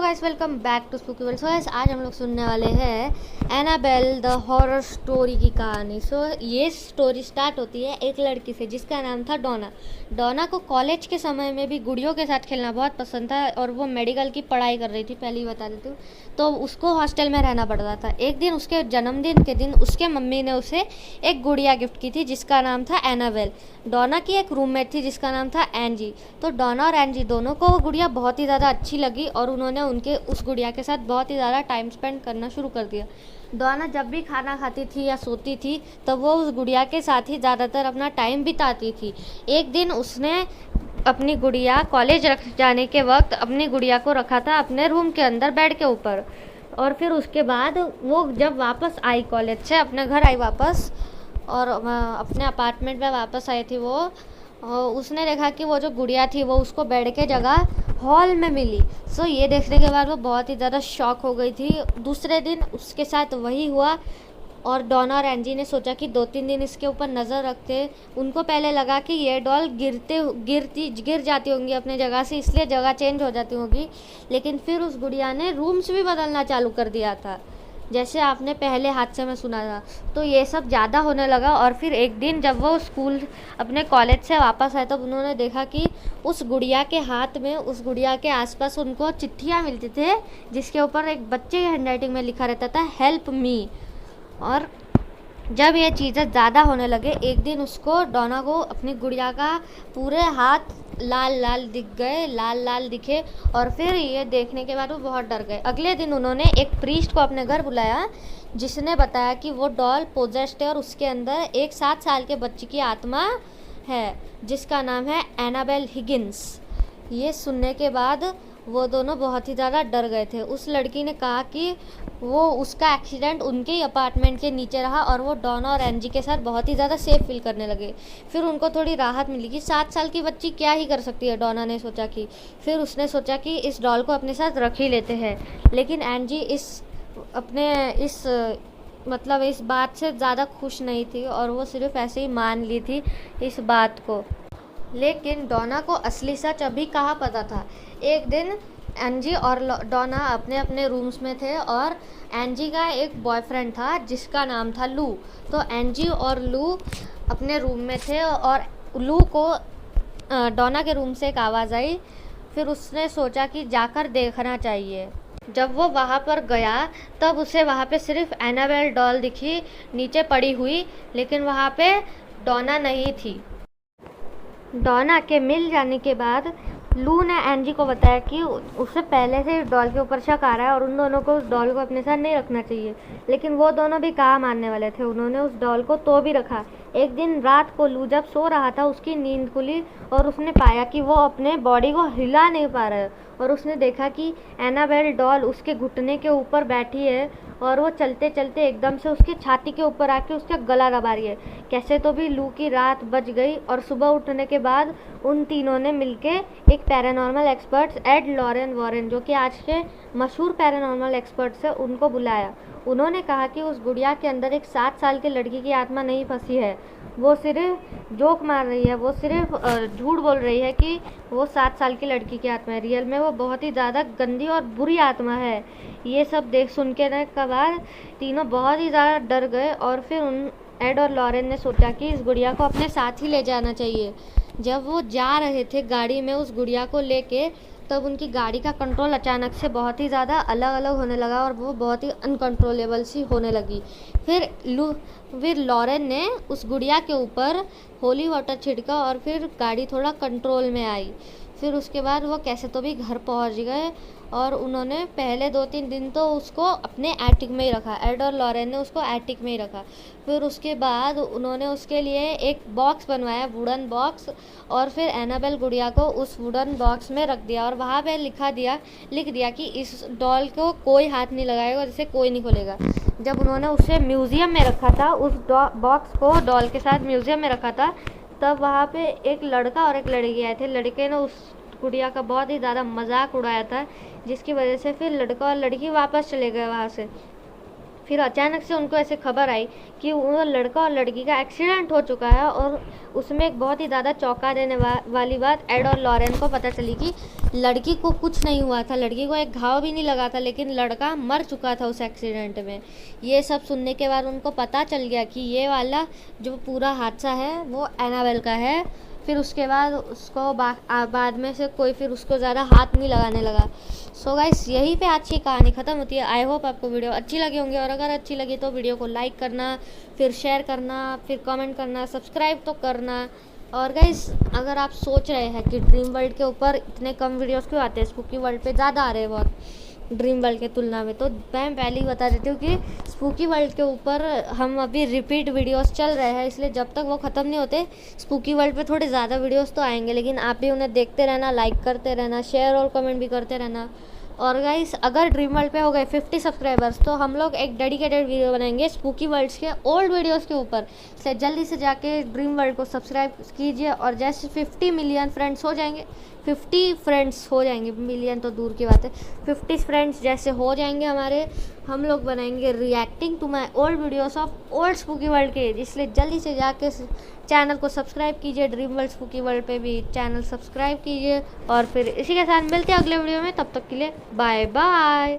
Guys, welcome back to Spooky World. So guys, आज हम लोग सुनने वाले हैं एनाबेल द हॉरर स्टोरी की कहानी। ये स्टोरी स्टार्ट होती है एक लड़की से जिसका नाम था डोना। डोना को कॉलेज के समय में भी गुड़ियों के साथ खेलना बहुत पसंद था और वो मेडिकल की पढ़ाई कर रही थी, पहले ही बता देती हूँ। तो उसको हॉस्टल में रहना पड़ता था। एक दिन उसके जन्मदिन के दिन उसके मम्मी ने उसे एक गुड़िया गिफ्ट की थी जिसका नाम था एनाबेल। डोना की एक रूममेट थी जिसका नाम था एंजी। तो डोना और एंजी दोनों को वो गुड़िया बहुत ही ज़्यादा अच्छी लगी और उन्होंने उनके उस गुड़िया के साथ बहुत ही ज़्यादा टाइम स्पेंड करना शुरू कर दिया। डोना जब भी खाना खाती थी या सोती थी तब वो उस गुड़िया के साथ ही ज़्यादातर अपना टाइम बिताती थी। एक दिन उसने अपनी गुड़िया कॉलेज रख जाने के वक्त अपनी गुड़िया को रखा था अपने रूम के अंदर बेड के ऊपर। और फिर उसके बाद वो जब वापस आई कॉलेज से अपने घर आई वापस और अपने अपार्टमेंट में वापस आई थी वो, उसने देखा कि वो जो गुड़िया थी वो उसको बेड के जगह हॉल में मिली। ये देखने के बाद वो बहुत ही ज़्यादा शॉक हो गई थी। दूसरे दिन उसके साथ वही हुआ और डोना और एंजी ने सोचा कि 2-3 दिन इसके ऊपर नज़र रखते। उनको पहले लगा कि ये डॉल गिर जाती होंगी अपने जगह से, इसलिए जगह चेंज हो जाती होगी। लेकिन फिर उस गुड़िया ने रूम्स भी बदलना चालू कर दिया था, जैसे आपने पहले हादसे में सुना था। तो ये सब ज़्यादा होने लगा और फिर एक दिन जब वो स्कूल अपने कॉलेज से वापस आए तब उन्होंने देखा कि उस गुड़िया के हाथ में, उस गुड़िया के आसपास उनको चिट्ठियाँ मिलती थे जिसके ऊपर एक बच्चे की हैंडराइटिंग में लिखा रहता था हेल्प मी। और जब ये चीज़ें ज़्यादा होने लगे एक दिन उसको, डोना को, अपनी गुड़िया का पूरे हाथ लाल लाल दिखे और फिर ये देखने के बाद वो बहुत डर गए। अगले दिन उन्होंने एक प्रीस्ट को अपने घर बुलाया जिसने बताया कि वो डॉल पोजेस्ड है और उसके अंदर एक 7 साल के बच्चे की आत्मा है जिसका नाम है एनाबेल हिगिंस। ये सुनने के बाद वो दोनों बहुत ही ज़्यादा डर गए थे। उस लड़की ने कहा कि वो उसका एक्सीडेंट उनके ही अपार्टमेंट के नीचे रहा और वो डोना और एंजी के साथ बहुत ही ज़्यादा सेफ फील करने लगे। फिर उनको थोड़ी राहत मिली कि 7 साल की बच्ची क्या ही कर सकती है। डोना ने सोचा कि, फिर उसने सोचा कि इस डॉल को अपने साथ रख ही लेते हैं। लेकिन एंजी इस बात से ज़्यादा खुश नहीं थी और वो सिर्फ ऐसे ही मान ली थी इस बात को। लेकिन डोना को असली सच अभी कहाँ पता था। एक दिन एंजी और डोना अपने अपने रूम्स में थे और एंजी का एक बॉयफ्रेंड था जिसका नाम था लू। तो एंजी और लू अपने रूम में थे और लू को डोना के रूम से एक आवाज़ आई। फिर उसने सोचा कि जाकर देखना चाहिए। जब वो वहाँ पर गया तब उसे वहाँ पे सिर्फ एनाबेल डॉल दिखी नीचे पड़ी हुई, लेकिन वहाँ पे डोना नहीं थी। डोना के मिल जाने के बाद लू ने एंजी को बताया कि उसे पहले से डॉल के ऊपर शक आ रहा है और उन दोनों को उस डॉल को अपने साथ नहीं रखना चाहिए। लेकिन वो दोनों भी कहाँ मानने वाले थे, उन्होंने उस डॉल को तो भी रखा। एक दिन रात को लू जब सो रहा था उसकी नींद खुली और उसने पाया कि वो अपने बॉडी को हिला नहीं पा रहा है और उसने देखा कि एनाबेल डॉल उसके घुटने के ऊपर बैठी है और वो चलते चलते एकदम से उसकी छाती के ऊपर आके उसका गला दबा रही है। कैसे तो भी लू की रात बच गई और सुबह उठने के बाद उन तीनों ने मिलके एक paranormal experts Ed Lorraine Warren, जो कि आज के मशहूर पैरानॉर्मल एक्सपर्ट्स है, उनको बुलाया। उन्होंने कहा कि उस गुड़िया के अंदर एक 7 साल की लड़की की आत्मा नहीं फंसी है, वो सिर्फ जोक मार रही है, वो सिर्फ झूठ बोल रही है कि वो 7 साल की लड़की की आत्मा है। रियल में वो बहुत ही ज़्यादा गंदी और बुरी आत्मा है। ये सब सुन के बाद तीनों बहुत ही ज़्यादा डर गए और फिर एड और लॉरेन ने सोचा कि इस गुड़िया को अपने साथ ही ले जाना चाहिए। जब वो जा रहे थे गाड़ी में उस गुड़िया को लेके तब उनकी गाड़ी का कंट्रोल अचानक से बहुत ही ज़्यादा अलग अलग होने लगा और वो बहुत ही अनकंट्रोलेबल सी होने लगी। फिर लॉरेन ने उस गुड़िया के ऊपर होली वाटर छिड़का और फिर गाड़ी थोड़ा कंट्रोल में आई। फिर उसके बाद वो कैसे तो भी घर पहुंच गए और उन्होंने पहले 2-3 दिन तो उसको अपने एटिक में ही रखा। एड और लॉरेन ने उसको एटिक में ही रखा। फिर उसके बाद उन्होंने उसके लिए एक बॉक्स बनवाया, वुडन बॉक्स, और फिर एनाबेल गुड़िया को उस वुडन बॉक्स में रख दिया और वहाँ पे लिख दिया कि इस डॉल को कोई हाथ नहीं लगाएगा, जिसे कोई नहीं खोलेगा। जब उन्होंने उसे म्यूज़ियम में रखा था, उस बॉक्स को डॉल के साथ म्यूज़ियम में रखा था, तब वहाँ पे एक लड़का और एक लड़की आए थे। लड़के ने उस गुड़िया का बहुत ही ज़्यादा मजाक उड़ाया था जिसकी वजह से फिर लड़का और लड़की वापस चले गए वहाँ से। फिर अचानक से उनको ऐसे खबर आई कि वो लड़का और लड़की का एक्सीडेंट हो चुका है, और उसमें एक बहुत ही ज़्यादा चौंका देने वाली बात एड और लॉरेन को पता चली कि लड़की को कुछ नहीं हुआ था, लड़की को एक घाव भी नहीं लगा था, लेकिन लड़का मर चुका था उस एक्सीडेंट में। ये सब सुनने के बाद उनको पता चल गया कि ये वाला जो पूरा हादसा है वो एनाबेल का है। फिर उसके बाद उसको बाद में से कोई फिर उसको ज़्यादा हाथ नहीं लगाने लगा। सो गाइस, यहीं पे आज की कहानी ख़त्म होती है। आई होप आपको वीडियो अच्छी लगी होंगी, और अगर अच्छी लगी तो वीडियो को लाइक करना, फिर शेयर करना, फिर कमेंट करना, सब्सक्राइब तो करना। और गाइस, अगर आप सोच रहे हैं कि ड्रीम वर्ल्ड के ऊपर इतने कम वीडियोस क्यों आते हैं, स्पूकी वर्ल्ड पे ज़्यादा आ रहे हैं बहुत ड्रीम वर्ल्ड के तुलना में, तो मैं पहले ही बता देती हूँ कि स्पूकी वर्ल्ड के ऊपर हम अभी रिपीट वीडियोस चल रहे हैं, इसलिए जब तक वो ख़त्म नहीं होते स्पूकी वर्ल्ड पे थोड़े ज़्यादा वीडियोस तो आएंगे, लेकिन आप भी उन्हें देखते रहना, लाइक करते रहना, शेयर और कमेंट भी करते रहना। और गाइस, अगर ड्रीम वर्ल्ड पे हो गए 50 सब्सक्राइबर्स तो हम लोग एक डेडिकेटेड वीडियो बनाएंगे स्पूकी वर्ल्ड्स के ओल्ड वीडियोस के ऊपर, इसलिए जल्दी से जाके ड्रीम वर्ल्ड को सब्सक्राइब कीजिए। और जैसे 50 मिलियन फ्रेंड्स हो जाएंगे, 50 फ्रेंड्स हो जाएंगे, मिलियन तो दूर की बात है, 50 फ्रेंड्स जैसे हो जाएंगे हमारे, हम लोग बनाएंगे reacting to my old videos of old Spooky World के, इसलिए जल्दी से जाके चैनल को सब्सक्राइब कीजिए। ड्रीम वर्ल्ड स्पूकी वर्ल्ड पे भी चैनल सब्सक्राइब कीजिए, और फिर इसी के साथ मिलते हैं अगले वीडियो में। तब तक के लिए बाय बाय।